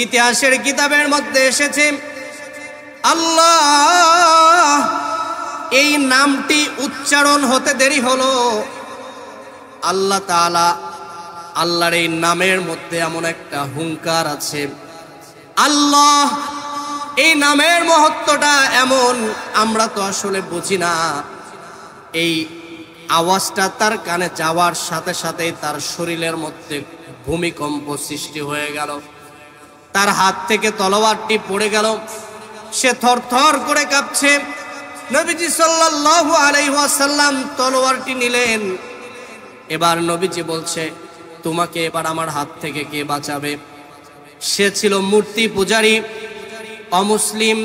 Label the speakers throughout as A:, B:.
A: ইতিহাসের কিতাবের মধ্যে এসেছে আল্লাহ এই নামটি উচ্চারণ হতে দেরি হলো, আল্লাহ তাআলা আল্লাহর এই নামের মধ্যে এমন একটা হুঙ্কার আছে। আল্লাহ এই নামের মহত্বটা এমন, আমরা তো আসলে বুঝি না। এই আওয়াজটা তার কানে যাওয়ার সাথে সাথে তার শরীরের মধ্যে ভূমিকম্প সৃষ্টি হয়ে গেল, তার হাত থেকে তলোয়ারটি পড়ে গেল, সে থরথর করে কাঁপছে। নবীজি সাল্লাল্লাহু আলাইহি ওয়াসাল্লাম তলোয়ারটি নিলেন। এবার নবীজি বলছে, তোমাকে এবার আমার হাত থেকে কে বাঁচাবে? সে ছিল মূর্তি পূজারী, অমুসলিম।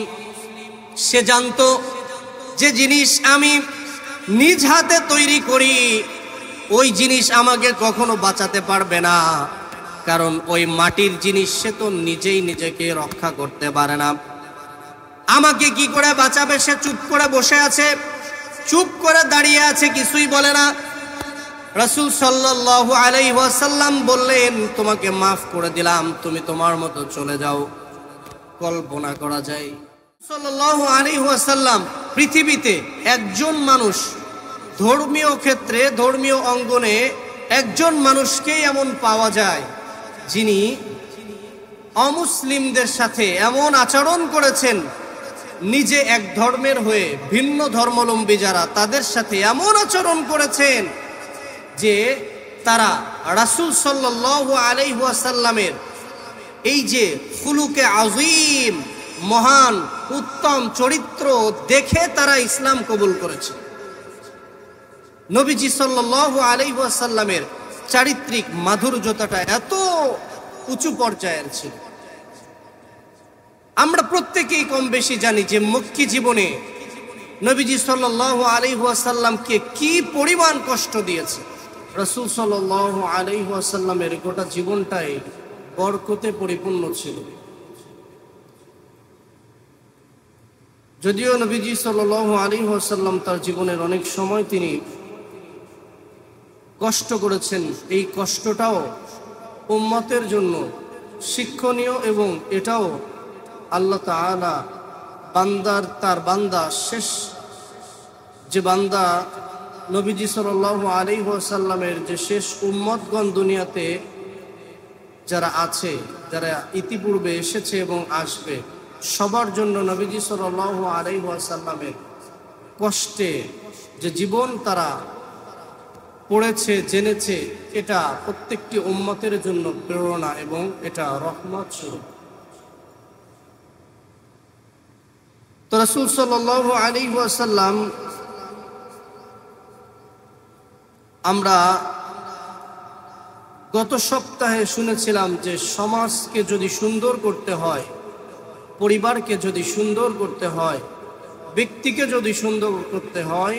A: সে জানতো যে জিনিস আমি নিজ হাতে তৈরি করি ওই জিনিস আমাকে কখনো বাঁচাতে পারবে না, কারণ ওই মাটির জিনিস সে তো নিজেই নিজেকে রক্ষা করতে পারে না। আমাকে কি করে বাঁচাবে? সে চুপ করে বসে আছে, চুপ করে দাঁড়িয়ে আছে, কিছুই বলে না। রাসূল সাল্লাল্লাহু আলাইহি ওয়াসাল্লাম বললেন, তোমাকে মাফ করে দিলাম, তুমি তোমার মতো চলে যাও। কল্পনা করা যায় সাল্লাল্লাহু আলাইহি ওয়াসাল্লাম পৃথিবীতে একজন মানুষ, ধর্মীয় ক্ষেত্রে ধর্মীয় অঙ্গনে একজন মানুষকেই এমন পাওয়া যায় যিনি অমুসলিমদের সাথে এমন আচরণ করেছেন, নিজে এক ধর্মের হয়ে ভিন্ন ধর্মাবলম্বী যারা তাদের সাথে এমন আচরণ করেছেন যে তারা রাসূল সাল্লাল্লাহু আলাইহি ওয়াসাল্লামের এই যে খুলুকে আযীম, মহান উত্তম চরিত্র দেখে তারা ইসলাম কবুল করেছে। নবীজি সাল্লাল্লাহু আলাইহি ওয়াসাল্লামের চারিত্রিক মাধুর্যতাটা এত উঁচু পর্যায়ের ছিল। আমরা প্রত্যেকেই কম বেশি জানি যে মক্কি জীবনে নবীজি সাল্লাল্লাহু আলাইহি ওয়াসাল্লামকে কি পরিমাণ কষ্ট দিয়েছে। রাসূল সাল্লাল্লাহু আলাইহি ওয়াসাল্লামের গোটা জীবনটাই বরকতে পরিপূর্ণ ছিল। যদিও নবীজি সাল্লাল্লাহু আলাইহি ওয়াসাল্লাম তার জীবনের অনেক সময় তিনি কষ্ট করেছেন, এই কষ্টটাও উম্মতের জন্য শিক্ষণীয় এবং এটাও আল্লাহ তাআলা তার বান্দা শেষ যে বান্দা নবীজি সাল্লাল্লাহু আলাইহি ওয়াসাল্লামের যে শেষ উম্মতগণ দুনিয়াতে যারা আছে, যারা ইতিপূর্বে এসেছে এবং আসবে, সবার জন্য নবীজি সাল্লাল্লাহু আলাইহি ওয়াসাল্লামের কষ্টে যে জীবন তারা পড়েছে, জেনেছে, এটা প্রত্যেকটি উম্মতের জন্য প্রেরণা এবং এটা রহমত স্বরূপ। তো রাসূল সাল্লাল্লাহু আলাইহি ওয়াসাল্লাম, আমরা গত সপ্তাহে শুনেছিলাম যে সমাজকে যদি সুন্দর করতে হয়, পরিবারকে যদি সুন্দর করতে হয়, ব্যক্তিকে যদি সুন্দর করতে হয়,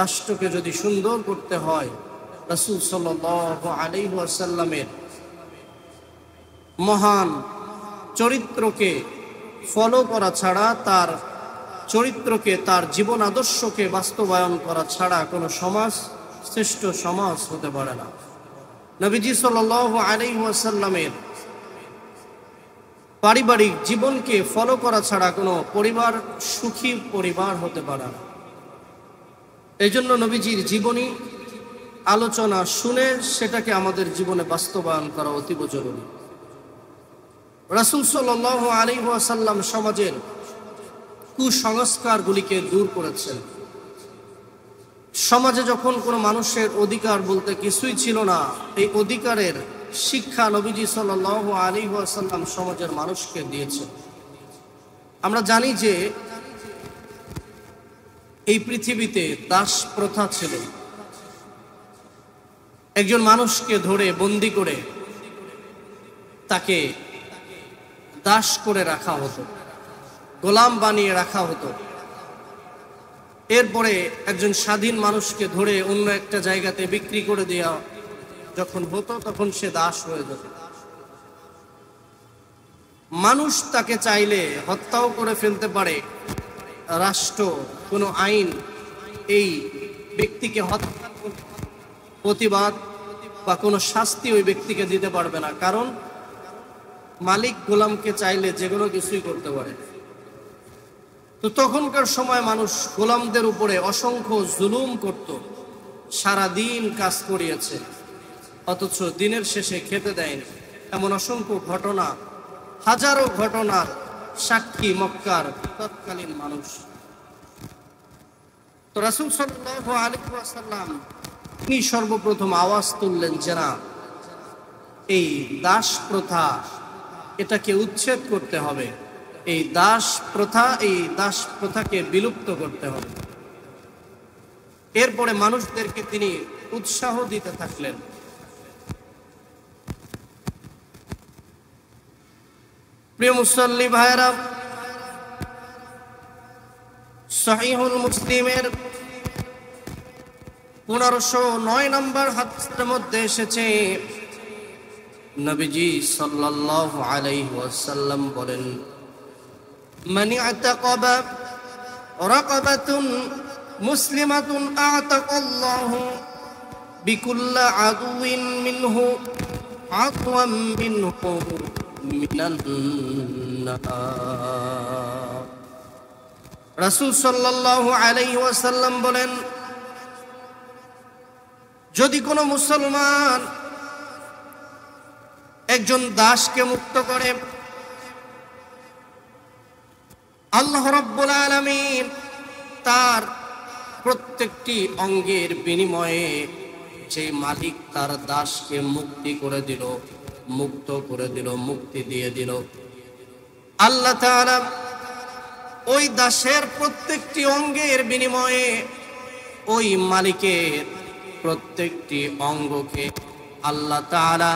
A: রাষ্ট্রকে যদি সুন্দর করতে হয়, রাসূল সাল্লাল্লাহু আলাইহি ওয়াসাল্লামের মহান চরিত্রকে ফলো করা ছাড়া, তার চরিত্রকে, তার জীবন আদর্শকে বাস্তবায়ন করা ছাড়া কোনো সমাজ শ্রেষ্ঠ সমাজ হতে পারে না। নবীজি সাল্লাল্লাহু আলাইহি ওয়াসাল্লামের পারিবারিক জীবনকে ফলো করা ছাড়া কোনো পরিবার সুখী পরিবার হতে পারে না। এই জন্য নবীজির জীবনী আলোচনা শুনে সেটাকে আমাদের জীবনে বাস্তবায়ন করা অতীব জরুরি। রাসূল সাল্লাল্লাহু আলাইহি ওয়াসাল্লাম সমাজের কুসংস্কারগুলিকে দূর করেছেন। সমাজে যখন কোনো মানুষের অধিকার বলতে কিছুই ছিল না, এই অধিকারের শিক্ষা নবীজি সাল্লাল্লাহু আলাইহি ওয়াসাল্লাম সমাজের মানুষকে দিয়েছেন। আমরা জানি যে এই পৃথিবীতে দাস প্রথা ছিল। একজন মানুষকে ধরে বন্দি করে তাকে দাস করে রাখা হতো, গোলাম বানিয়ে রাখা হতো। এরপরে একজন স্বাধীন মানুষকে ধরে অন্য একটা জায়গাতে বিক্রি করে দেওয়া যখন হতো, তখন সে দাস হয়ে যেত। মানুষ তাকে চাইলে হত্যাও করে ফেলতে পারে। রাষ্ট্র, কোনো আইন এই ব্যক্তিকে হত্যা প্রতিবাদ বা কোনো শাস্তি ওই ব্যক্তিকে দিতে পারবে না, কারণ মালিক গোলামকে চাইলে যে কোনো কিছুই করতে পারে। তো তখনকার সময় মানুষ গোলামদের উপরে অসংখ্য জুলুম করত, সারাদিন কাজ করিয়েছে, অথচ দিনের শেষে খেতে দেয়নি। এমন অসংখ্য ঘটনা, হাজারো ঘটনার সাক্ষী মক্কার তৎকালীন মানুষ। তো রাসূল সাল্লাল্লাহু আলাইহি ওয়াসাল্লাম তিনি সর্বপ্রথম আওয়াজ তুললেন যে না, এই দাস প্রথা এটাকে উচ্ছেদ করতে হবে, এই দাস প্রথাকে বিলুপ্ত করতে হবে। এরপরে মানুষদেরকে তিনি উৎসাহ দিতে থাকলেন। প্রিয় মুসল্লি ভাইরা, সহিহুল মুসলিমের 1509 নম্বর হাদিসের মধ্যে এসেছে, নবীজি সাল্লাল্লাহু আলাইহি ওয়াসাল্লাম বলেন, মান ইআতাকাবা রাকাবাতুন মুসলিমাতুন আ'তাকাল্লাহু বিকুল্লি আদুইন মিনহু আতওয়াম মিনহু মিনান নার। রাসূল সাল্লাল্লাহু আলাইহি ওয়াসাল্লাম বলেন, যদি কোনো মুসলমান একজন দাসকে মুক্ত করে, আল্লাহ রাব্বুল আলামিন তার প্রত্যেকটি অঙ্গের বিনিময়ে যে মালিক তার দাসকে মুক্তি করে দিল, মুক্ত করে দিল, মুক্তি দিয়ে দিল, আল্লাহ তাআলা ওই দাসের প্রত্যেকটি অঙ্গের বিনিময়ে ওই মালিকের প্রত্যেকটি অঙ্গকে আল্লাহ তাআলা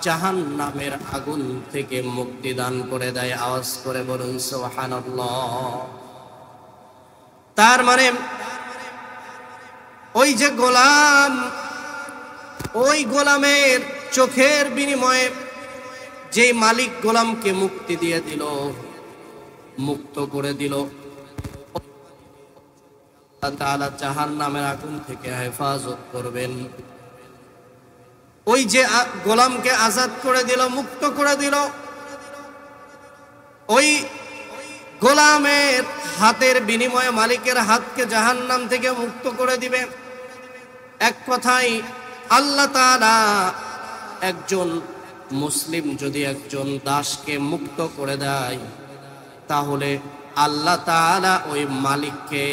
A: জাহান্নামের আগুন থেকে মুক্তি দান করে দেয়। আওয়াজ করে বলুন সুবহানাল্লাহ। তার মানে ওই যে গোলাম, ওই গোলামের চোখের বিনিময়ে যে মালিক গোলামকে মুক্তি দিয়ে দিল, মুক্ত করে দিল, আল্লাহ তাআলা জাহান্নামের আগুন থেকে হেফাজত করবেন। ওই যে গোলামকে আজাদ করে দিল, মুক্ত করে দিল, ওই গোলামের হাতের বিনিময়ে মালিকের হাতকে জাহান্নাম থেকে মুক্ত করে দিবে। এক কথায় আল্লাহ তাআলা একজন মুসলিম যদি একজন দাসকে মুক্ত করে দেয়, তাহলে আল্লাহ তাআলা ওই মালিককে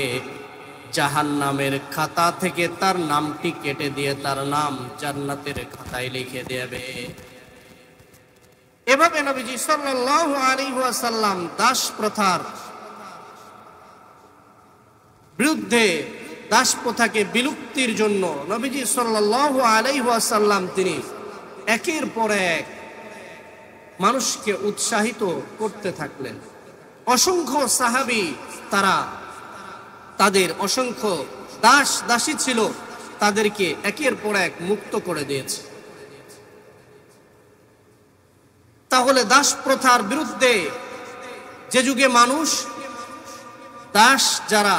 A: জাহান্নামের খাতা থেকে তার নামটি কেটে দিয়ে তার নাম জান্নাতের খাতায় লিখে দেবে। এভাবে নবীজি সাল্লাল্লাহু আলাইহি ওয়াসাল্লাম দাস প্রথার বিরুদ্ধে, দাস প্রথাকে বিলুপ্তির জন্য নবীজি সাল্লাল্লাহু আলাইহি ওয়াসাল্লাম তিনি একের পর এক মানুষকে উৎসাহিত করতে থাকলেন। অসংখ্য সাহাবী তারা তাদের অসংখ্য দাস দাসী ছিল, তাদেরকে একের পর এক মুক্ত করে দিয়েছে। তাহলে দাস প্রথার বিরুদ্ধে যে যুগে মানুষ দাস যারা,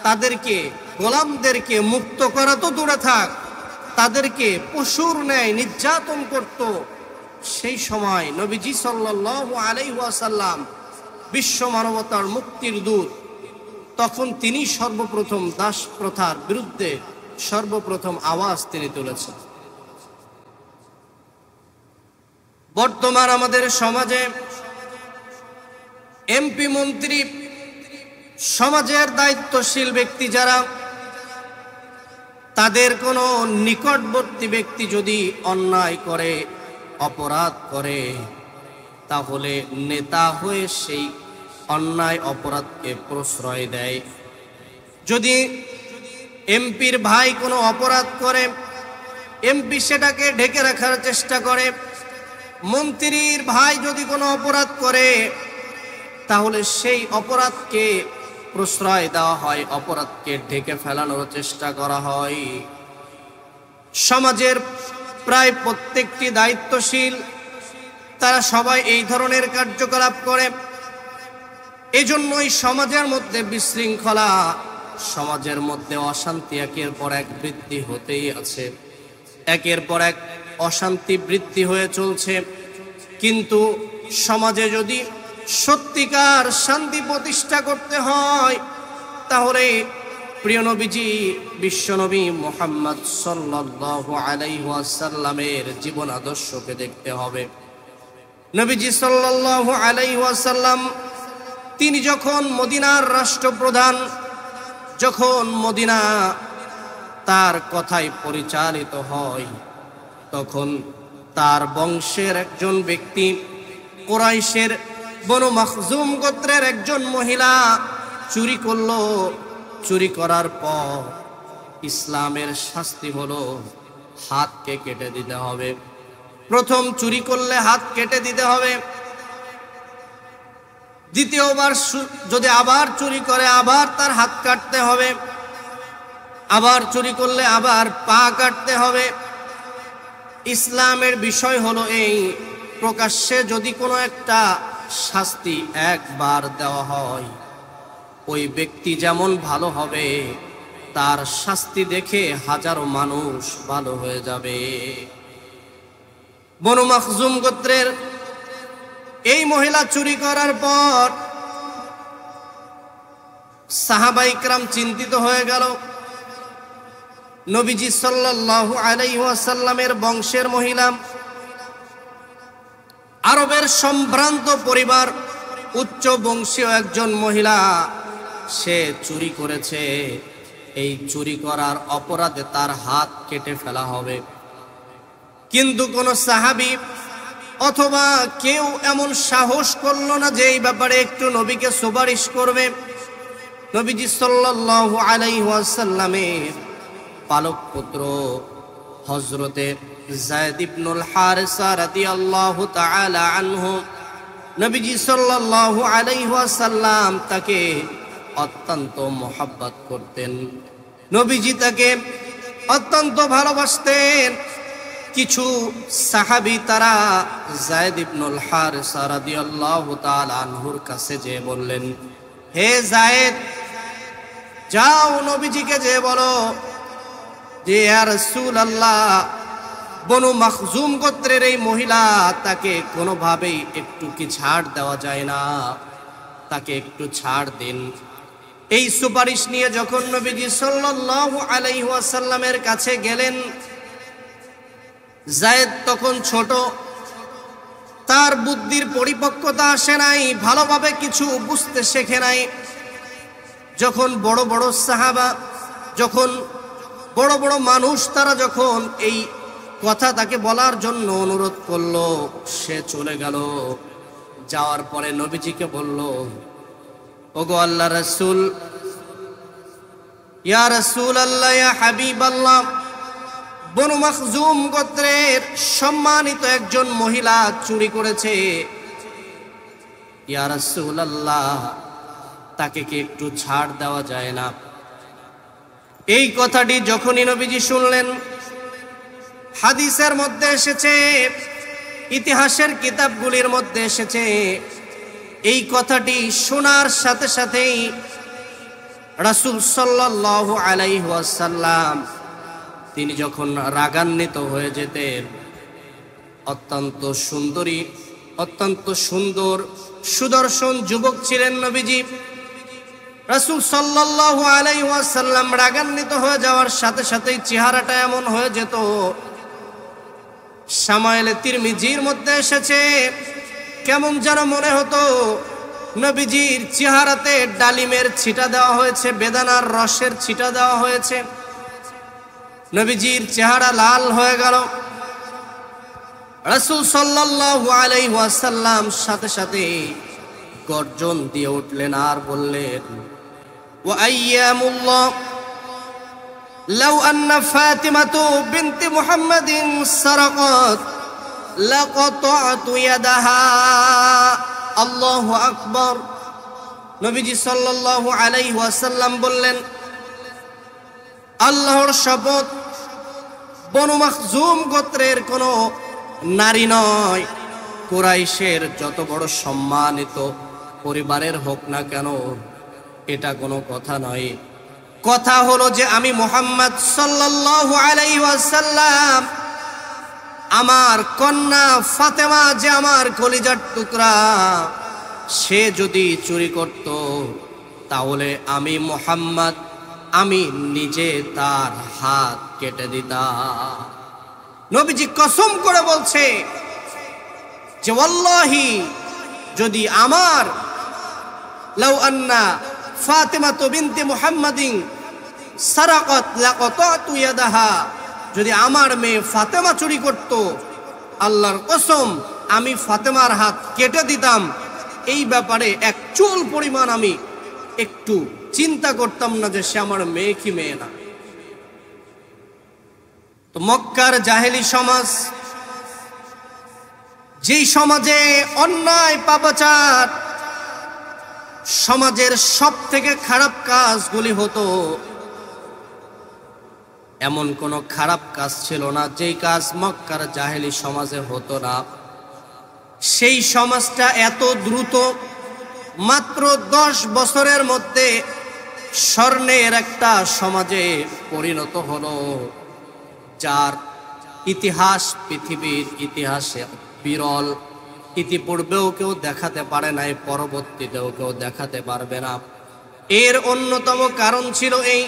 A: তাদেরকে গোলামদেরকে মুক্ত করা তো দূরে থাক, তাদেরকে পশুর ন্যায় নির্যাতন করত, সেই সময় নবীজি সাল্লাল্লাহু আলাইহি ওয়াসাল্লাম বিশ্ব মানবতার মুক্তির দূত, তখন তিনি সর্বপ্রথম দাস প্রথার বিরুদ্ধে সর্বপ্রথম আওয়াজ তিনি তুলেছেন। বর্তমান আমাদের সমাজে এমপি, মন্ত্রী, সমাজের দায়িত্বশীল ব্যক্তি যারা, তাদের কোনো নিকটবর্তী ব্যক্তি যদি অন্যায় করে, অপরাধ করে, তাহলে নেতা হয়ে সেই অন্যায় অপরাধকে প্রশ্রয় দেয়। যদি এমপির ভাই কোনো অপরাধ করে, এমপি সেটাকে ঢেকে রাখার চেষ্টা করে। মন্ত্রীর ভাই যদি কোনো অপরাধ করে, তাহলে সেই অপরাধকে প্রশ্রয় দেওয়া হয়, অপরাধকে ঢেকে ফেলানোর চেষ্টা করা হয়। সমাজের প্রায় প্রত্যেকটি দায়িত্বশীল তারা সবাই এই ধরনের কার্যকলাপ করে। এজন্যই সমাজের মধ্যে বিশৃঙ্খলা, সমাজের মধ্যে অশান্তি একের পর এক বৃদ্ধি হতেই আছে, একের পর এক অশান্তি বৃদ্ধি হয়ে চলছে। কিন্তু সমাজে যদি সত্যিকার শান্তি প্রতিষ্ঠা করতে হয়, তাহলে প্রিয় নবীজি বিশ্বনবী মুহাম্মদ সাল্লাল্লাহু আলাইহি ওয়াসাল্লামের জীবন আদর্শকে দেখতে হবে। নবীজি সাল্লাল্লাহু আলাইহি ওয়াসাল্লাম তিনি যখন মদিনার রাষ্ট্রপ্রধান, যখন মদিনা তার কথায় পরিচালিত হয়, তখন তার বংশের একজন ব্যক্তি, কুরাইশের বনু মাখজুম গোত্রের একজন মহিলা চুরি করল। চুরি করার পর ইসলামের শাস্তি হলো হাতকে কেটে দিতে হবে। প্রথম চুরি করলে হাত কেটে দিতে হবে। দ্বিতীয়বার যদি আবার চুরি করে আবার তার হাত কাটতে হবে। আবার চুরি করলে আবার পা কাটতে হবে। ইসলামের বিষয় হলো এই, প্রকাশ্যে যদি কোনো একটা শাস্তি একবার দেওয়া হয়, ওই ব্যক্তি যেমন ভালো হবে, তার শাস্তি দেখে হাজারো মানুষ ভালো হয়ে যাবে। বনু মাখজুম গোত্রের এই মহিলা চুরি করার পর সাহাবায়ে কেরাম চিন্তিত হয়ে গেল। নবীজি সাল্লাল্লাহু আলাইহি ওয়াসাল্লামের বংশের মহিলা, আরবের সম্ভ্রান্ত পরিবার, উচ্চ বংশীয় একজন মহিলা, সে চুরি করেছে। এই চুরি করার অপরাধে তার হাত কেটে ফেলা হবে। কিন্তু কোন সাহাবী অথবা কেউ এমন সাহস করলো না যে এই ব্যাপারে একটু নবীকে সুপারিশ করবে। নবীজি সাল্লাল্লাহু আলাইহি ওয়াসাল্লামের পালক পুত্র হযরতে যায়েদ ইবনুল হারিসা রাদিয়াল্লাহু তাআলা আনহু, নবীজি সাল্লাল্লাহু আলাইহি ওয়াসাল্লাম তাকে অত্যন্ত মহব্বত করতেন। নবীজি তাকে অত্যন্ত ভালোবাসতেন। কিছু সাহাবী তারা যায়েদ ইবনুল হারিসা রাদিয়াল্লাহু তাআলা আনহুর কাছে যেয়ে বললেন, হে যায়েদ, যাও নবীজিকে যে বলো যে ইয়া রাসূলুল্লাহ, বনু মাখজুম গোত্রের এই মহিলা, তাকে কোনোভাবেই একটু কি ছাড় দেওয়া যায় না, তাকে একটু ছাড় দিন। এই সুপারিশ নিয়ে যখন নবীজি সাল্লাল্লাহু আলাইহি ওয়াসাল্লামের কাছে গেলেন, যায়েদ তখন ছোট, তার বুদ্ধির পরিপক্কতা আসে নাই, ভালোভাবে কিছু বুঝতে শেখে নাই। যখন বড় বড় সাহাবা, যখন বড় বড় মানুষ, তারা যখন এই কথা তাকে বলার জন্য অনুরোধ করলো, সে চলে গেল। যাওয়ার পরে নবীজিকে বলল, ওগো আল্লাহর রাসূল, ইয়া রাসূলুল্লাহ, ইয়া হাবিবাল্লাহ, বনু মাখজুম গোত্রের সম্মানিত একজন মহিলা চুরি করেছে। ইয়া রাসূলুল্লাহ, তাকে কি একটু ছাড় দেওয়া যায় না? এই কথাটি যখনই নবীজি শুনলেন, হাদিসের মধ্যে এসেছে, ইতিহাসের কিতাবগুলির মধ্যে এসেছে, এই কথাটি শোনার সাথে সাথেই রাসূল সাল্লাল্লাহু আলাইহি ওয়াসাল্লাম তিনি যখন রাগান্বিত হয়ে যেতেন, অত্যন্ত সুন্দরী, অত্যন্ত সুন্দর সুদর্শন যুবক ছিলেন নবীজি। রাসূল সাল্লাল্লাহু আলাইহি ওয়াসাল্লাম রাগান্বিত হয়ে যাওয়ার সাথে সাথেই চেহারাটা এমন হয়ে যেত, শামাইলে তিরমিজির মধ্যে এসেছে, কেমন যেন মনে হতো নবীজির চেহারাতে ডালিমের ছিটা দেওয়া হয়েছে, বেদানার রসের ছিটা দেওয়া হয়েছে। নবীজির চেহারা লাল হয়ে গেল। রাসূল সাল্লাল্লাহু আলাইহি ওয়াসাল্লাম সাথে সাথে গর্জন দিয়ে উঠলেন আর বললেন, ওয়া আইয়ামুল্লাহ লাউ আন্না ফাতিমাতু বিনতি মুহাম্মাদিন সারাকাত লাকাতাতু ইয়াদাহা। আল্লাহু আকবার। নবীজি সাল্লাল্লাহু আলাইহি ওয়াসাল্লাম বললেন, আল্লাহর শপথ, বনু মাখজুম গোত্রের কোনো নারী নয়, কুরাইশের যত বড় সম্মানিত পরিবারের হোক না কেন, এটা কোনো কথা নয়। কথা হলো যে আমি মুহাম্মদ সাল্লাল্লাহু আলাইহি ওয়াসাল্লাম আমার কন্যা ফাতেমা যে আমার কলিজার টুকরা, সে যদি চুরি করত তাহলে আমি মুহাম্মদ আমি নিজে তার হাত কেটে দিতাম। নবীজি কসম করে বলছে যে ওয়াল্লাহি, যদি আমার লাউ আন্না ফাতেমা বিনতে মুহাম্মাদিন সারাকাত লাকাতাতু ইয়াদাহা, যদি আমার মেয়ে ফাতেমা চুরি করত, আল্লাহর কসম আমি ফাতেমার হাত কেটে দিতাম। এই ব্যাপারে এক চুল পরিমাণ আমি একটু চিন্তা করতাম না যে সে আমার মেয়ে কি মেয়ে না। তো মক্কার জাহেলি সমাজ, যেই সমাজে অন্যায় পাপাচার, সমাজের সব থেকে খারাপ কাজগুলি হতো, এমন কোন খারাপ কাজ ছিল না যেই কাজ মক্কার জাহেলি সমাজে হতো না। সেই সমাজটা এত দ্রুত মাত্র 10 বছরের মধ্যে স্বর্ণের একটা সমাজে পরিণত হলো, যার ইতিহাস পৃথিবীর ইতিহাসে বিরল। ইতিপূর্বেও কেউ দেখাতে পারে নাই, পরবর্তীতেও কেউ দেখাতে পারবে না। এর অন্যতম কারণ ছিল এই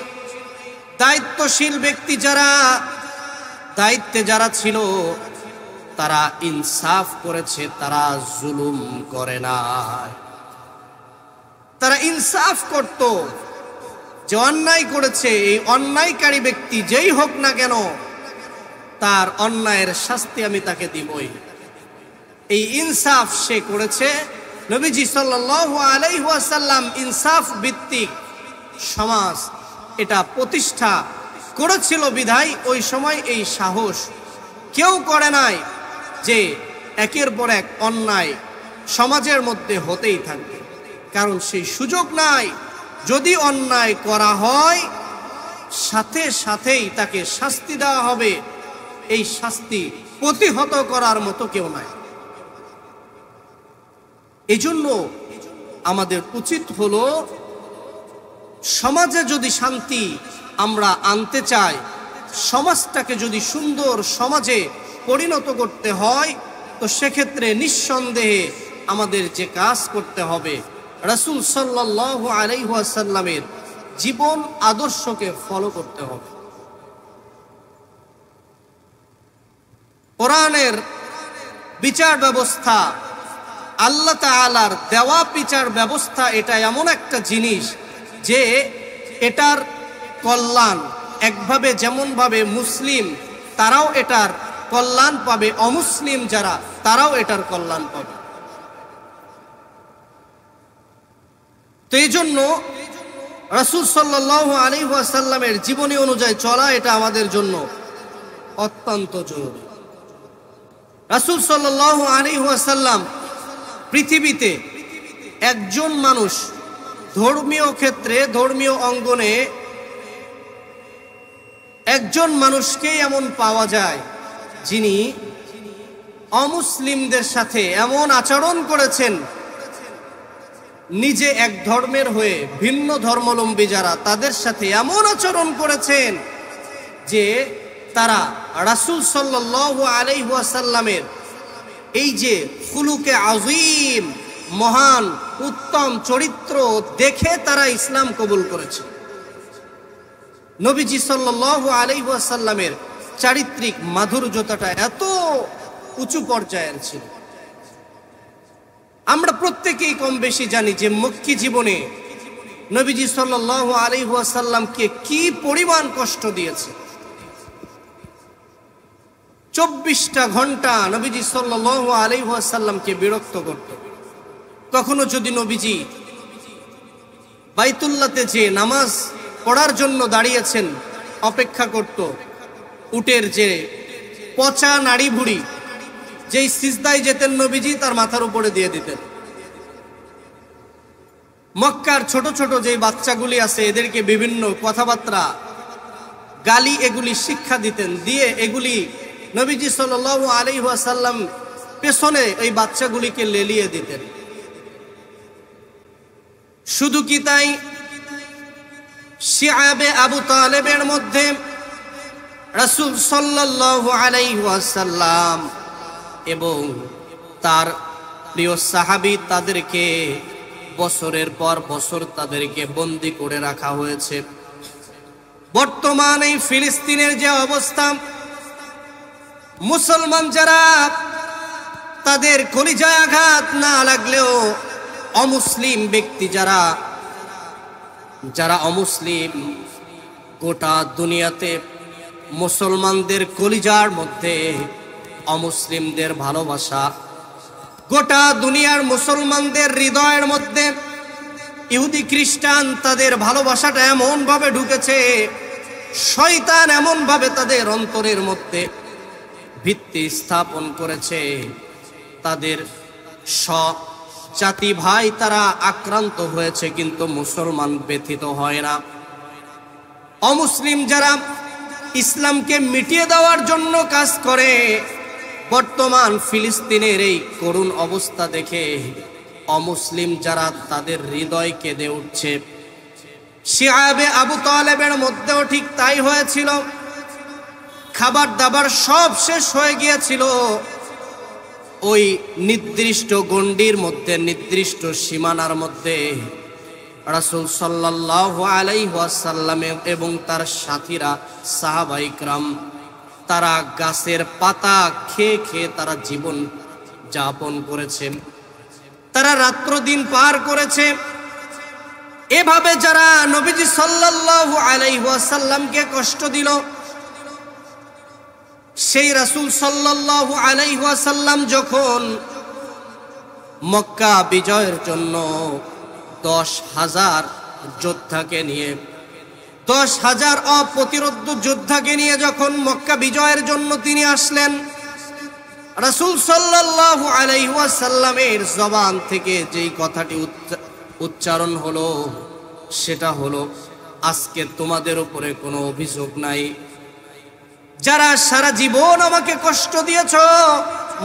A: দায়িত্বশীল ব্যক্তি যারা দায়িত্বে যারা ছিল তারা ইনসাফ করেছে, তারা জুলুম করে না। তারা ইনসাফ করত, যে অন্যায় করেছে এই অন্যায়কারী ব্যক্তি যেই হোক না কেন তার অন্যায়ের শাস্তি আমি তাকে দিবই। এই ইনসাফ সে করেছে। নবীজি সাল্লাল্লাহু আলাইহি ওয়াসাল্লাম ইনসাফ ভিত্তিক সমাজ এটা প্রতিষ্ঠা করেছিল বিধায় ওই সময় এই সাহস কেউ করে নাই যে একের পর এক অন্যায় সমাজের মধ্যে হতেই থাকবে, কারণ সেই সুযোগ নাই। যদি অন্যায় করা হয় সাথে সাথেই তাকে শাস্তি দেওয়া হবে, এই শাস্তি প্রতিহত করার মতো কেউ নাই। এজন্য আমাদের উচিত হলো সমাজে যদি শান্তি আমরা আনতে চাই, সমাজটাকে যদি সুন্দর সমাজে পরিণত করতে হয়, তো সেক্ষেত্রে নিঃসন্দেহে আমাদের যে কাজ করতে হবে রাসূল সাল্লাল্লাহু আলাইহি ওয়াসাল্লামের জীবন আদর্শকে ফলো করতে হবে। কোরআনের বিচার ব্যবস্থা, আল্লাহ তাআলার দেওয়া বিচার ব্যবস্থা, এটা এমন একটা জিনিস যে এটার কল্যাণ একভাবে যেমনভাবে মুসলিম তারাও এটার কল্যাণ পাবে, অমুসলিম যারা তারাও এটার কল্যাণ পাবে। তো এই জন্য রাসূল সাল্লাল্লাহু আলাইহি ওয়াসাল্লামের জীবনী অনুযায়ী চলা এটা আমাদের জন্য অত্যন্ত জরুরি। রাসূল সাল্লাল্লাহু আলাইহি ওয়াসাল্লাম পৃথিবীতে একজন মানুষ, ধর্মীয় ক্ষেত্রে ধর্মীয় অঙ্গনে একজন মানুষকেই এমন পাওয়া যায় যিনি অমুসলিমদের সাথে এমন আচরণ করেছেন, নিজে এক ধর্মের হয়ে ভিন্ন ধর্মাবলম্বী যারা তাদের সাথে এমন আচরণ করেছেন যে তারা রাসূল সাল্লাল্লাহু আলাইহি ওয়াসাল্লামের এই যে খুলুকে আযীম, মহান উত্তম চরিত্র দেখে তারা ইসলাম কবুল করেছে। নবীজি সাল্লাল্লাহু আলাইহি ওয়াসাল্লামের চারিত্রিক মাধুর্যতাটা এত উঁচু পর্যায়ের ছিল। আমরা প্রত্যেকেই কম বেশি জানি যে মক্কি জীবনে নবীজি সাল্লাল্লাহু আলাইহি ওয়াসাল্লামকে কি পরিমাণ কষ্ট দিয়েছে। 24টা ঘন্টা নবীজি সাল্লাল্লাহু আলাইহি ওয়াসাল্লামকে বিরক্ত করত। কখনো যদি নবীজি বাইতুল্লাহতে যে নামাজ পড়ার জন্য দাঁড়িয়েছেন অপেক্ষা করত, উটের যে পচা নাড়ি ভুড়ি যেই সিজদায় যেতেন নবীজি তার মাথার উপরে দিয়ে দিতেন। মক্কার ছোট ছোট যে বাচ্চাগুলি আছে এদেরকে বিভিন্ন কথাবার্তা গালি এগুলি শিক্ষা দিতেন, দিয়ে এগুলি নবীজি সাল্লাল্লাহু আলাইহি ওয়াসাল্লাম পেছনে এই বাচ্চাগুলিকে লেলিয়ে দিতেন। শুধু কি তাই, শিআবে আবু তালেবের মধ্যে রাসূল সাল্লাল্লাহু আলাইহি ওয়াসাল্লাম এবং তার প্রিয় সাহাবী তাদেরকে বছরের পর বছর তাদেরকে বন্দী করে রাখা হয়েছে। বর্তমানে ফিলিস্তিনের যে অবস্থা, মুসলমান যারা তাদের কলিজায় আঘাত না লাগলেও অমুসলিম ব্যক্তি যারা অমুসলিম, গোটা দুনিয়াতে মুসলমানদের কলিজার মধ্যে অমুসলিমদের ভালোবাসা, গোটা দুনিয়ার মুসলমানদের হৃদয়ের মধ্যে ইহুদি খ্রিস্টান তাদের ভালোবাসাটা এমন ভাবে ঢুকেছে, শয়তান এমন ভাবে তাদের অন্তরের মধ্যে ভিত্তি স্থাপন করেছে, তাদের জাতি ভাই তারা আক্রান্ত হয়েছে, কিন্তু মুসলমান ব্যথিত হয় না। অমুসলিম যারা ইসলামকে মিটিয়ে দেওয়ার জন্য কাজ করে, বর্তমান ফিলিস্তিনের এই করুণ অবস্থা দেখে অমুসলিম যারা তাদের হৃদয় কেঁদে উঠছে। শিয়াবে আবু তালেবের মধ্যেও ঠিক তাই হয়েছিল। খাবার দাবার সব শেষ হয়ে গিয়েছিল, ওই নির্দিষ্ট গণ্ডির মধ্যে, নির্দিষ্ট সীমানার মধ্যে রাসূল সাল্লাল্লাহু আলাইহি ওয়াসাল্লাম এবং তার সাথীরা সাহাবায়ে কিরাম তারা গাছের পাতা খেয়ে খেয়ে তারা জীবন যাপন করেছে, তারা রাত্র দিন পার করেছে। এভাবে যারা নবীজি সাল্লাল্লাহু আলাইহি ওয়াসাল্লামকে কষ্ট দিল, সেই রাসূল সাল্লাল্লাহু আলাইহি ওয়াসাল্লাম যখন মক্কা বিজয়ের জন্য 10,000 যোদ্ধাকে নিয়ে, 10,000 অপ্রতিরোধ্য যোদ্ধাকে নিয়ে যখন মক্কা বিজয়ের জন্য তিনি আসলেন, রাসূল সাল্লাল্লাহু আলাইহি ওয়াসাল্লামের জবান থেকে যেই কথাটি উচ্চারণ হলো সেটা হলো, আজকে তোমাদের উপরে কোনো অভিযোগ নাই। যারা সারা জীবন আমাকে কষ্ট দিয়েছ,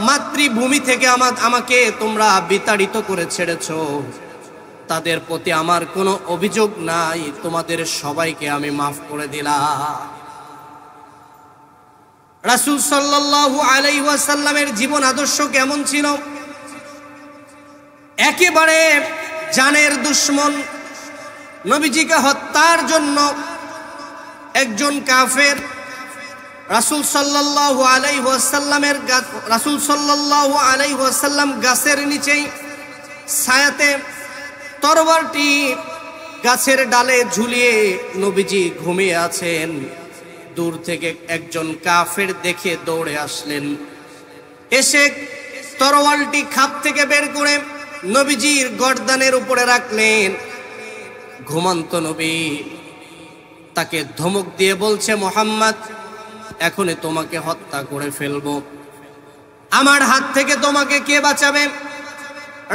A: মাতৃভূমি থেকে আমাকে তোমরা বিতাড়িত করে ছেড়েছ, তাদের প্রতি আমার কোনো অভিযোগ নাই, তোমাদের সবাইকে আমি মাফ করে দিলাম। রাসূল সাল্লাল্লাহু আলাইহি ওয়াসাল্লামের জীবন আদর্শ কেমন ছিল? একেবারে জানের দুশমন, নবীজিকে হত্যার জন্য একজন কাফের রাসূল সাল্লাল্লাহু আলাইহি ওয়াসাল্লাম গাছের নিচেই ছায়াতে তরবারটি গাছের ডালে ঝুলিয়ে নবীজি ঘুমিয়ে আছেন। দূর থেকে একজন কাফের দেখে দৌড়ে আসলেন, এসে তরবারটি খাপ থেকে বের করে নবীজির গর্দানের উপরে রাখলেন। ঘুমন্ত নবী তাকে ধমক দিয়ে বলছে, মুহাম্মদ, এখনই তোমাকে হত্যা করে ফেলবো, আমার হাত থেকে তোমাকে কে বাঁচাবে?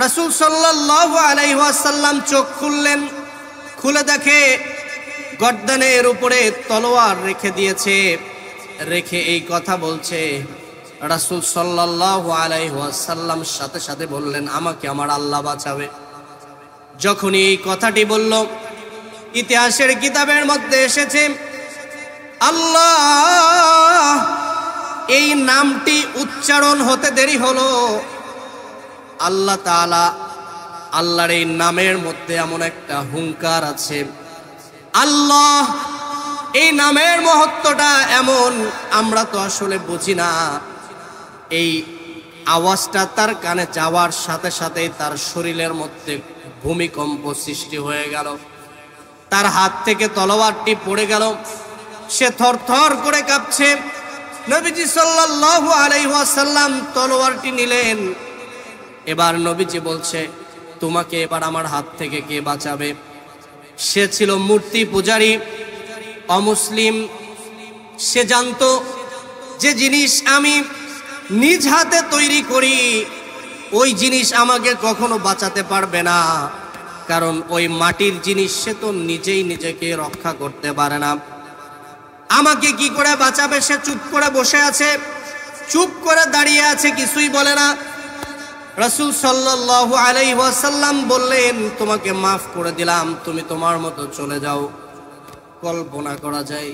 A: রাসূল সাল্লাল্লাহু আলাইহি ওয়াসাল্লাম চোখ খুললেন, খুলে দেখে গর্দানের উপরে তলোয়ার রেখে দিয়েছে, রেখে এই কথা বলছে। রাসূল সাল্লাল্লাহু আলাইহি ওয়াসাল্লাম সাথে সাথে বললেন, আমাকে আমার আল্লাহ বাঁচাবে। যখনই এই কথাটি বলল, ইতিহাসের কিতাবের মধ্যে এসেছে, আল্লাহ এই নামটি উচ্চারণ হতে দেরি হলো, আল্লাহ তাআলা, আল্লাহর এই নামের মধ্যে এমন একটা হুঙ্কার আছে, আল্লাহ এই নামের মহত্বটা এমন, আমরা তো আসলে বুঝি না। এই আওয়াজটা তার কানে যাওয়ার সাথে সাথেই তার শরীরের মধ্যে ভূমিকম্প সৃষ্টি হয়ে গেল, তার হাত থেকে তলোয়ারটি পড়ে গেল, সে থরথর করে কাঁপছে। নবীজি সাল্লাল্লাহু আলাইহি ওয়াসাল্লাম তলোয়ারটি নিলেন। এবার নবীজি বলছে, তোমাকে এবার আমার হাত থেকে কে বাঁচাবে? সে ছিল মূর্তি পূজারী, অমুসলিম। সে জানতো যে জিনিস আমি নিজ হাতে তৈরি করি, ওই জিনিস আমাকে কখনো বাঁচাতে পারবে না, কারণ ওই মাটির জিনিস সে তো নিজেই নিজেকে রক্ষা করতে পারে না। আমাকে কি করে বাঁচাবে? সে চুপ করে বসে আছে, চুপ করে দাঁড়িয়ে আছে, কিছুই বলে না। রাসূল সাল্লাল্লাহু আলাইহি ওয়াসাল্লাম বললেন, তোমাকে মাফ করে দিলাম, তুমি তোমার মতো চলে যাও। কল্পনা করা যায়